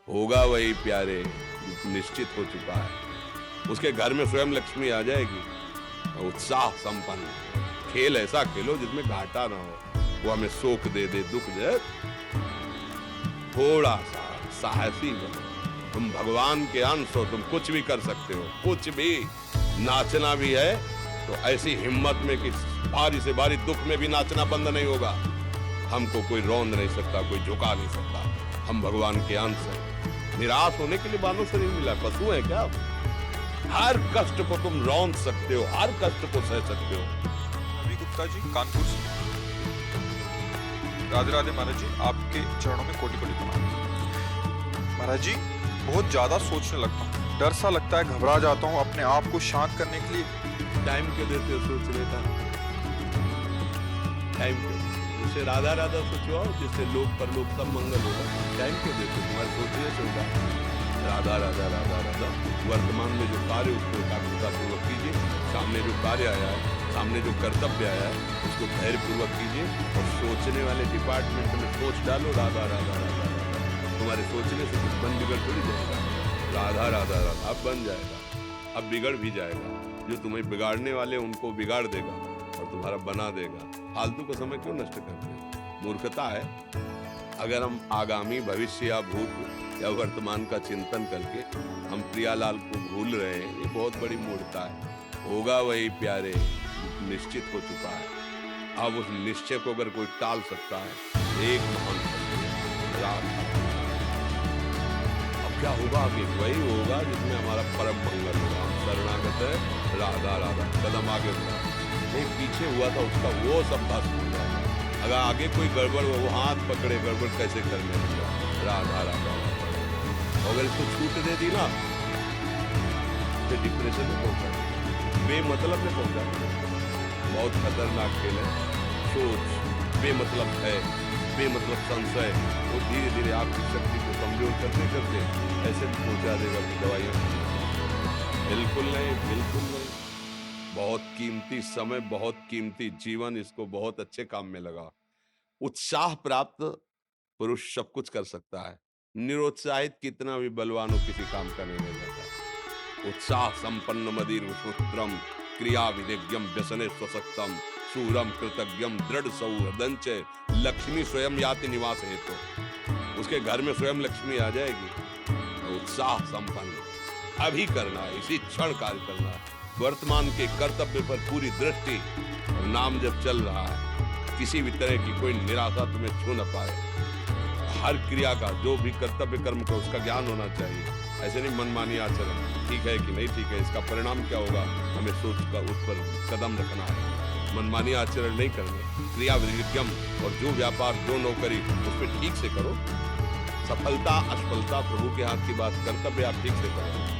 होगा वही प्यारे निश्चित हो चुका है। उसके घर में स्वयं लक्ष्मी आ जाएगी। उत्साह संपन्न खेल ऐसा खेलो जिसमें घाटा ना हो। वो हमें शोक दे दे, दुख दे, थोड़ा सा साहसी बनो। तुम भगवान के अंश हो, तुम कुछ भी कर सकते हो, कुछ भी। नाचना भी है तो ऐसी हिम्मत में कि भारी से भारी दुख में भी नाचना बंद नहीं होगा। हमको कोई रौंद नहीं सकता, कोई झुका नहीं सकता। हम भगवान के अंश हैं। निराश होने के लिए बालों से नहीं मिला, पशु है क्या? हर कष्ट को तुम रौंद सकते हो, हर कष्ट को सह सकते हो। रवि गुप्ता जी, कानपुर से। राधे राधे महाराज जी, आपके चरणों में कोटि कोटि प्रणाम। महाराज जी, बहुत ज्यादा सोचने लगता हूँ, डर सा लगता है, घबरा जाता हूँ। अपने आप को शांत करने के लिए टाइम क्यों देते हो सोचने का? टाइम क्यों? उसे राधा राधा सोचवाओ, जिससे लोक परलोक सब मंगल होगा। टाइम क्यों देते हो? तुम्हारे सोचने से होगा। राधा राधा राधा राधा। वर्तमान में जो कार्य उसको एकाग्रता पूर्वक कीजिए। सामने जो कार्य आया है, सामने जो कर्तव्य आया है, उसको धैर्य पूर्वक कीजिए। और सोचने वाले डिपार्टमेंट में सोच डालो राधा राधा राधा राधा। तुम्हारे सोचने से कुछ बन बिगड़ थोड़ी जाएगा। राधा राधा राधा अब बन जाएगा, अब बिगड़ भी जाएगा। जो तुम्हें बिगाड़ने वाले उनको बिगाड़ देगा और तुम्हारा बना देगा। फालतू का समय क्यों नष्ट करते हैं? मूर्खता है। अगर हम आगामी भविष्य या भूत या वर्तमान का चिंतन करके हम प्रियालाल को भूल रहे हैं, ये बहुत बड़ी मूर्खता है। होगा वही प्यारे निश्चित हो चुका है। अब उस निश्चय को अगर कोई टाल सकता है, एक महान राधा। अब क्या होगा आगे? वही होगा जिसमें हमारा परम मंगल होगा। हम शरणागत है, राधा राधा। कदम आगे बढ़ा, नहीं पीछे हुआ था उसका वो सब बात हो जाएगा। अगर आगे कोई गड़बड़ हो, वो हाथ पकड़े, गड़बड़ कैसे करने लगा। राधा राधा। अगर इसको छूट दे दी ना, तो डिप्रेशन में पहुंचा, बेमतलब में पहुंचा। बहुत खतरनाक खेल है। सोच बेमतलब है, बेमतलब संशय, वो धीरे धीरे आपकी शक्ति को कमजोर करते करते ऐसे भी पहुंचा देगा कि दवाइयां। बिल्कुल नहीं, बिल्कुल नहीं। बहुत कीमती समय, बहुत कीमती जीवन, इसको बहुत अच्छे काम में लगा। उत्साह प्राप्त पुरुष सब कुछ कर सकता है। निरुत्साहित कितना भी बलवान हो, किसी काम का नहीं रह जाता। उत्साह संपन्न मदीर पुत्रम क्रिया विदिज्ञम व्यसने स्वसक्तम सूरम कृतज्ञम दृढ़ सौहृदंच लक्ष्मी स्वयं याति निवास हेतु। उसके घर में स्वयं लक्ष्मी आ जाएगी। तो उत्साह संपन्न अभी करना है, इसी क्षण कार्य करना है। वर्तमान के कर्तव्य पर पूरी दृष्टि और नाम जब चल रहा है, किसी भी तरह की कोई निराशा तुम्हें छू न पाए। हर क्रिया का, जो भी कर्तव्य कर्म का, उसका ज्ञान होना चाहिए। ऐसे नहीं मनमानी आचरण, ठीक है कि नहीं ठीक है, इसका परिणाम क्या होगा, हमें सोच कर उस पर कदम रखना है। मनमानी आचरण नहीं करने, क्रिया विज्ञम, और जो व्यापार जो नौकरी उस पर ठीक से करो। सफलता असफलता प्रभु के हाथ की बात, कर्तव्य आप ठीक से करो।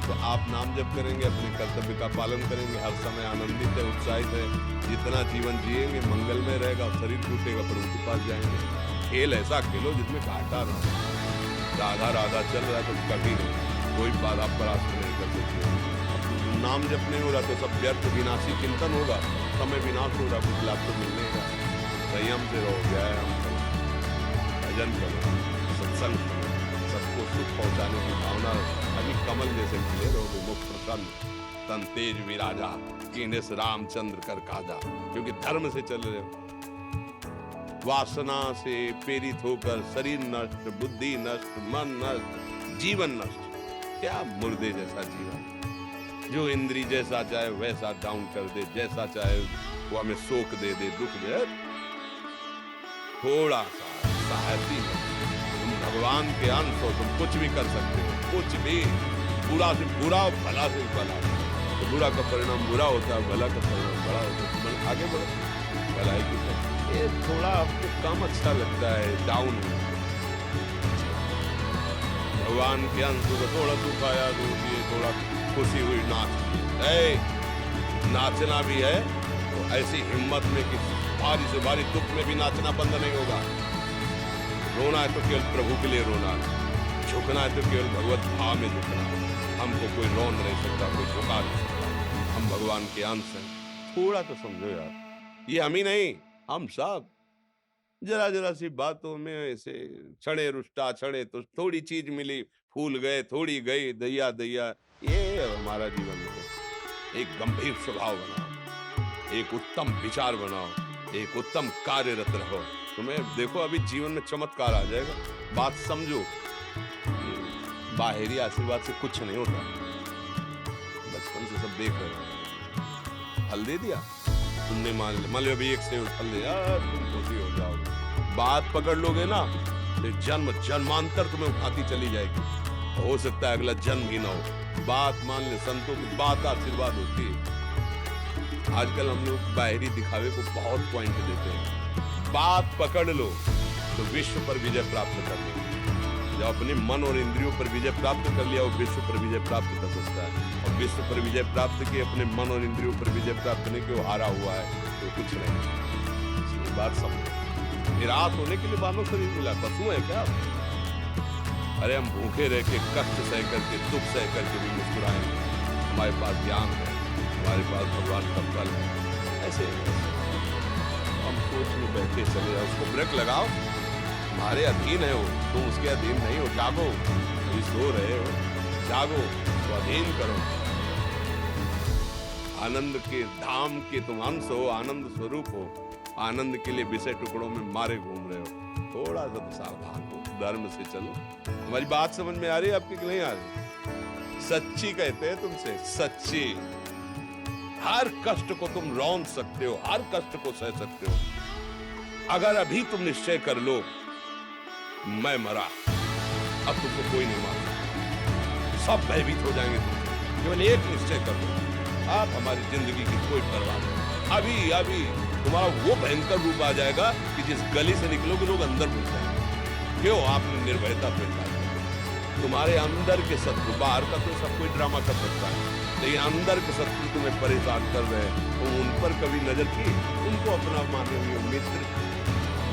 तो आप नाम जप करेंगे, अपने कर्तव्य का पालन करेंगे, हर समय आनंदित है, उत्साहित है। जितना जीवन जिएंगे मंगलमय रहेगा। शरीर टूटेगा, प्रभु के पास जाएंगे। खेल ऐसा खेलो जिसमें घाटा ना हो। राधा राधा चल रहा है तो कभी नहीं, कोई बाधा परास्त नहीं कर सकते। नाम जप नहीं हो रहा तो सब व्यर्थ विनाशी चिंतन होगा, समय विनाश हो रहा, कुछ लाभ तो मिलने का। संयम से रहो, व्यायाम करो, भजन करो, सत्संग करो, सबको सुख पहुंचाने की भावना। अभी कमल जैसे खिले रहोगे, मुख प्रसन्न, तन तेज विराजा, कीनेस रामचंद्र कर काजा। क्योंकि धर्म से चल रहे हो। वासना से प्रेरित होकर शरीर नष्ट, बुद्धि नष्ट, मन नष्ट, जीवन नष्ट। क्या मुर्दे जैसा जीवन, जो इंद्री जैसा चाहे वैसा डाउन कर दे, जैसा चाहे वो हमें शोक दे दे, दुख दे। थोड़ा सा साहसी हो। तुम भगवान के अंश हो, तुम कुछ भी कर सकते हो, कुछ भी। बुरा से बुरा, भला से भला। तो बुरा का परिणाम बुरा होता है, भला का परिणाम बड़ा होता है। तुम आगे बढ़ो, भलाई की तरफ। ये थोड़ा आपको कम अच्छा लगता है, डाउन हो। भगवान के अंश को थोड़ा दुख आया, रो दिए, थोड़ा खुशी हुई, नाच दिए। नाचना भी है तो ऐसी हिम्मत में कि भारी से भारी दुख में भी नाचना बंद नहीं होगा। रोना है तो केवल प्रभु के लिए रोना है, झुकना है तो केवल भगवत भाव में झुकना है। हमको कोई रौंद नहीं सकता, कोई झुका नहीं सकता। हम भगवान के अंश हैं। थोड़ा तो समझो यार, ये हम ही नहीं, हम सब। जरा जरा सी बातों में ऐसे क्षणे रुष्टा क्षणे तो थोड़ी चीज मिली, फूल गए, थोड़ी गई, दैया दैया। ये हमारा जीवन है। एक गंभीर स्वभाव बनाओ, एक उत्तम विचार बनाओ, एक उत्तम कार्यरत रहो। तुम्हें देखो अभी जीवन में चमत्कार आ जाएगा। बात समझो, बाहरी आशीर्वाद से कुछ नहीं होता। बचपन से सब देख रहे हो। फल दे दिया तुमने, मान लो अभी एक सेब फल दिया, तुम खुशी हो जाओगे। बात पकड़ लोगे ना, तो जन्म जन्मांतर तुम्हें उठाती चली जाएगी। हो सकता है अगला जन्म ही ना हो। बात मान ले, संतों की बात आशीर्वाद होती है। आजकल हम लोग बाहरी दिखावे को बहुत पॉइंट देते हैं। बात पकड़ लो तो विश्व पर विजय प्राप्त कर लो। जब अपने मन और इंद्रियों पर विजय प्राप्त कर लिया, वो विश्व पर विजय प्राप्त कर सकता है। और विश्व पर विजय प्राप्त किए, अपने मन और इंद्रियों पर विजय प्राप्त नहीं कि वो हारा हुआ है तो कुछ नहीं। बात समझो, निराश होने के लिए मानव शरीर मिला, पशु है क्या? अरे हम भूखे रह के, कष्ट सह करके, दुख सह करके भी मुस्कुराएंगे। हमारे पास ज्ञान है, हमारे पास भगवान का बल है। ऐसे हम सोच में बहते चले जाओ, उसको ब्रेक लगाओ। हमारे अधीन है वो, तुम उसके अधीन नहीं हो। जागो, अभी सो रहे हो, जागो तो अधीन करो। आनंद के धाम के तुम अंश हो, आनंद स्वरूप हो। आनंद के लिए विषय टुकड़ों में मारे घूम रहे हो। थोड़ा सा तो सावधान हो, धर्म से चलो। हमारी बात समझ में आ रही है आपकी कि नहीं आ रही? सच्ची कहते हैं तुमसे, सच्ची। हर कष्ट को तुम रौंद सकते हो, हर कष्ट को सह सकते हो। अगर अभी तुम निश्चय कर लो मैं मरा, अब तुमको कोई नहीं मार सकता। सब भयभीत हो जाएंगे तुमसे। केवल एक निश्चय कर लो, आप हमारी जिंदगी की कोई परवाह नहीं। अभी अभी तुम्हारा वो भयंकर रूप आ जाएगा कि जिस गली से निकलोगे लोग अंदर घुस जाएंगे। क्यों? आपने निर्भयता पे तुम्हारे अंदर के शत्रु, बाहर का तो सब कोई ड्रामा कर सकता है, लेकिन अंदर के शत्रु तुम्हें परेशान कर रहे हैं। तो उन पर कभी नजर की? उनको अपना माने हुए मित्र।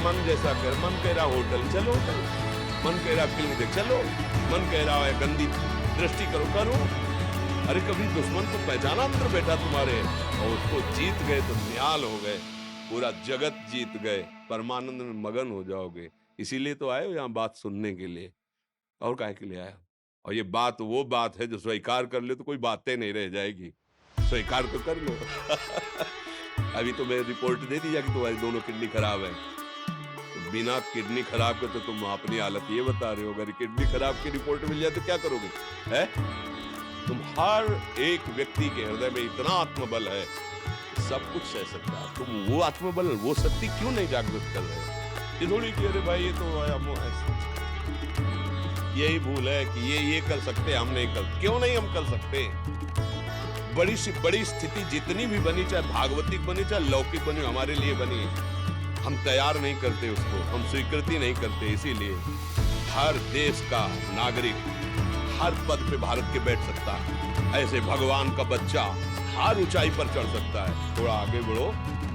मन जैसा कर, मन कह रहा होटल चलो, मन कह रहा फिल्म देख चलो, मन कह रहा है गंदी दृष्टि करो, करो। अरे कभी दुश्मन को पहचाना अंदर बैठा तुम्हारे, और उसको जीत गए तो निहाल हो गए, पूरा जगत जीत गए, परमानंद में मगन हो जाओगे। इसीलिए तो आए हो यहाँ बात सुनने के लिए, और काहे के लिए आए हो? और ये बात वो बात है जो स्वीकार कर ले तो कोई बातें नहीं रह जाएगी। स्वीकार तो कर लो। अभी तो मैं रिपोर्ट दे दी कि तुम्हारी दोनों किडनी खराब है। तो बिना किडनी खराब के तो तुम अपनी हालत ये बता रहे हो। अगर किडनी खराब की रिपोर्ट मिल जाए तो क्या करोगे? है तुम हर एक व्यक्ति के हृदय में इतना आत्मबल है, सब कुछ सह सकता है। तुम वो आत्मबल, वो शक्ति क्यों नहीं जागृत कर रहे हो? ये थोड़ी कि अरे भाई ये तो यही भूल है कि ये कर सकते, हम नहीं कर। क्यों नहीं हम कर सकते? बड़ी सी बड़ी स्थिति जितनी भी बनी, चाहे भागवतिक बनी चाहे लौकिक बनी, हमारे लिए बनी, हम तैयार नहीं करते उसको, हम स्वीकृति नहीं करते। इसीलिए हर देश का नागरिक हर पद पे भारत के बैठ सकता है। ऐसे भगवान का बच्चा हर ऊंचाई पर चढ़ सकता है। थोड़ा आगे बढ़ो,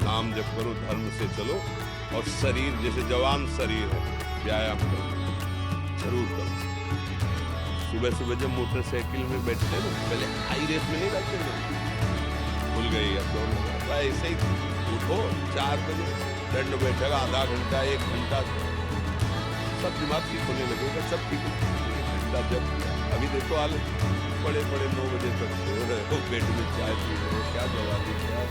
नाम जप करो, धर्म से चलो, और शरीर जैसे जवान शरीर है, व्यायाम करो, जरूर करो। सुबह सुबह जब मोटरसाइकिल में बैठते हैं ना, पहले हाई रेस में नहीं जाते ना, भूल गई अब दौड़ लगा, ऐसे ही उठो 4 बजे, दंड बैठेगा, आधा घंटा 1 घंटा, सब दिमाग ठीक होने लगेगा, सब ठीक होगा। जब अभी देखो हाल बड़े 9 बजे तक सो रहे हो, पेट में चाय पी रहे हो, क्या जवानी, क्या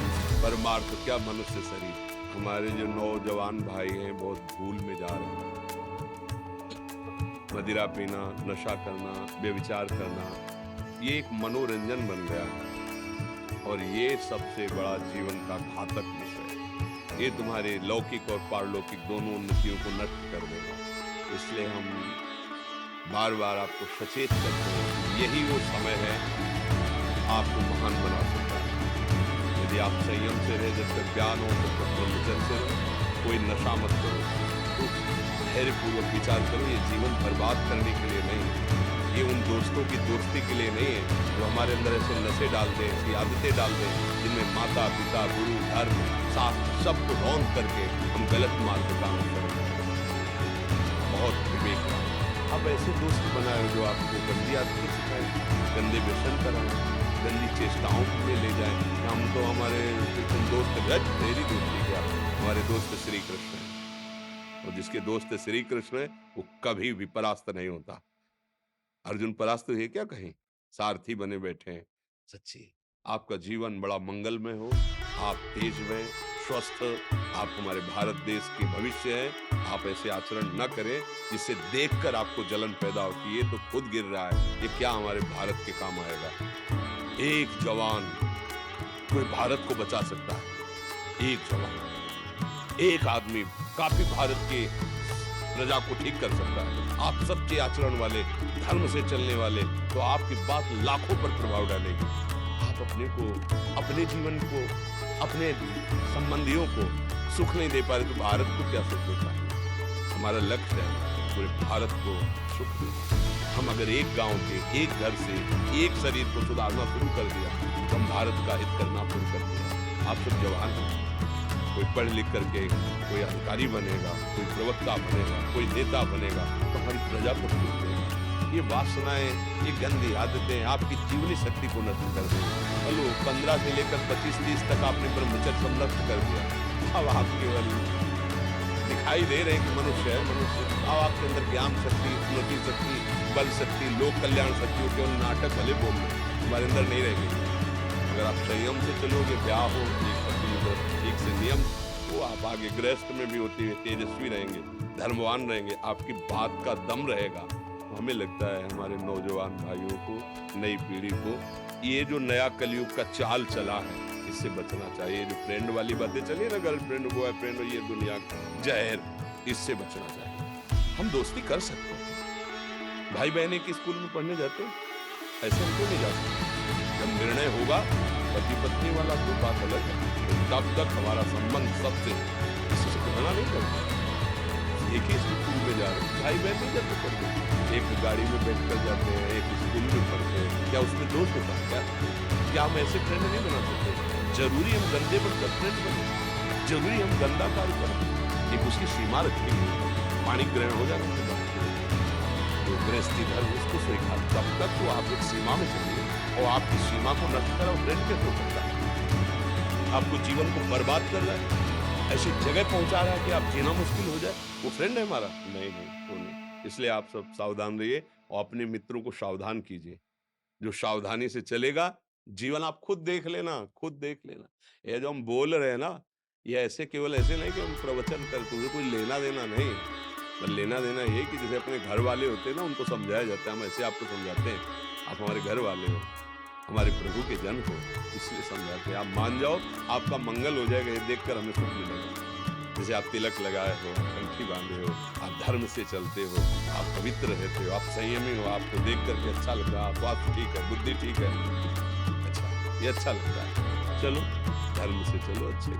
परमार्थ, क्या मनुष्य शरीर। हमारे जो नौजवान भाई हैं बहुत भूल में जा रहे हैं। मदिरा पीना, नशा करना, व्यभिचार करना, ये एक मनोरंजन बन गया, और ये सबसे बड़ा जीवन का घातक विषय है। ये तुम्हारे लौकिक और पारलौकिक दोनों उन्नतियों को नष्ट कर देगा। इसलिए हम बार बार आपको सचेत करते हैं, यही वो समय है आपको महान बना सकता है। यदि आप संयम से रहे, जब तक ज्ञान हो तब तक ब्रह्मचर्य से रहो, कोई नशा मत करो, तो धैर्यपूर्वक विचार करो। ये जीवन बर्बाद करने के लिए नहीं है, ये उन दोस्तों की दोस्ती के लिए नहीं है जो हमारे अंदर ऐसे नशे डाल दें, ऐसी आदतें डाल दें, जिनमें माता पिता, गुरु, धर्म, शास्त्र सबको रौंद करके हम गलत मार्ग पर काम करें। बहुत विवेक है। अब ऐसे दोस्त बनाए जो आपको गंदी आदतें सिखाएं, गंदे व्यसन कराएं, गंदी चेष्टाओं में ले जाएं। हम तो हमारे तुम दोस्त तेरी दोस्ती क्या, हमारे दोस्त श्री कृष्ण हैं। और जिसके दोस्त श्री कृष्ण है वो कभी भी परास्त नहीं होता। अर्जुन परास्त है क्या कहीं? सारथी बने बैठे हैं। सच्ची आपका जीवन बड़ा मंगलमय हो, आप तेज में स्वस्थ, आप हमारे भारत देश के भविष्य हैं। आप ऐसे आचरण न करें जिससे देखकर आपको जलन पैदा होती है, तो खुद गिर रहा है, ये क्या हमारे भारत के काम आएगा? एक जवान कोई भारत को बचा सकता है, एक जवान, एक आदमी काफी भारत के प्रजा को ठीक कर सकता है। आप सच्चे आचरण वाले, धर्म से चलने वाले, तो आपकी बात लाखों पर प्रभाव डालेगी। आप अपने को, अपने जीवन को, अपने संबंधियों को सुख नहीं दे पा रहे तो भारत को क्या सुख दे पाए? हमारा लक्ष्य है पूरे भारत को सुख देना। हम अगर एक गांव के, एक घर से, एक शरीर को सुधारना शुरू कर दिया तो हम भारत का हित करना शुरू कर दिया। आप सब जवान हैं, कोई पढ़ लिख करके कोई अधिकारी बनेगा, कोई प्रवक्ता बनेगा, कोई नेता बनेगा तो हमारी प्रजा को सुख देगा। ये वासनाएं, ये गंदी आदतें आपकी जीवनी शक्ति को नष्ट कर देंगी। चलो 15 से लेकर 25-30 तक आपने ब्रह्मचर्य सब नष्ट कर दिया, अब आप केवल दिखाई दे रहे हैं कि मनुष्य है मनुष्य। अब आपके अंदर ज्ञान शक्ति, स्मृति शक्ति, बल शक्ति, लोक कल्याण शक्ति हो, केवल नाटक भले बोल रहे हमारे अंदर नहीं रहेगी। अगर आप संयम से चलोगे, ब्याह हो, एक से नियम वो, आप आगे गृहस्थ में भी होते हुए तेजस्वी रहेंगे, धर्मवान रहेंगे, आपकी बात का दम रहेगा। हमें लगता है हमारे नौजवान भाइयों को, नई पीढ़ी को, ये जो नया कलयुग का चाल चला है इससे बचना चाहिए। जो फ्रेंड वाली बातें चली ना, गर्लफ्रेंड, बॉयफ्रेंड, ये दुनिया जहर, इससे बचना चाहिए। हम दोस्ती कर सकते हैं, भाई बहन एक स्कूल में पढ़ने जाते हैं, ऐसे हम क्यों नहीं जा सकते? जब निर्णय होगा पति पत्नी वाला तो बात अलग है, तब तक हमारा संबंध सबसे किसी से घृणा नहीं करता। एक ही स्कूल में जा रहे हैं, भाई बहन नहीं जाते पढ़ते, एक गाड़ी में बैठ कर जाते हैं, एक स्कूल में पढ़ते हैं, क्या उसमें दोस्त होता है? क्या हम ऐसे फ्रेंड नहीं बना सकते? जरूरी हम गंदे बनकर फ्रेंड बने? जरूरी हम गंदा कार्य करें? एक उसकी सीमा रखेंगे, पानी ग्रहण हो जाने के बाद तो गृहस्थी धर्म उसको स्वीकार, तब तक तो आप एक सीमा में चलिए, और आपकी सीमा को नष्ट करो फ्रेंड कैसे हो सकता है? आपको जीवन को बर्बाद कर रहा है, ऐसी जगह पहुंचा रहा है कि आप जीना मुश्किल हो जाए, वो फ्रेंड है हमारा? नहीं, वो नहीं। इसलिए आप सब सावधान रहिए और अपने मित्रों को सावधान कीजिए। जो सावधानी से चलेगा, जीवन आप खुद देख लेना, खुद देख लेना। ये जो हम बोल रहे हैं ना, ये ऐसे केवल ऐसे नहीं कि हम प्रवचन कर, तुम्हें कोई लेना देना नहीं। पर लेना देना ये कि जैसे अपने घर वाले होते हैं ना, उनको समझाया जाता है, हम ऐसे आपको समझाते हैं, आप हमारे घर वाले हो, हमारे प्रभु के जन हो, इसलिए समझाते हैं। आप मान जाओ, आपका मंगल हो जाएगा, ये देखकर हमें सुख मिलेगा। जैसे आप तिलक लगाए हो, कंठी बांधे हो, आप धर्म से चलते हो, आप पवित्र रहते हो, आप संयमी हो, आपको देख करके अच्छा लग रहा है, स्वास्थ्य ठीक है, बुद्धि ठीक है, अच्छा, ये अच्छा लगता है। चलो धर्म से चलो, अच्छे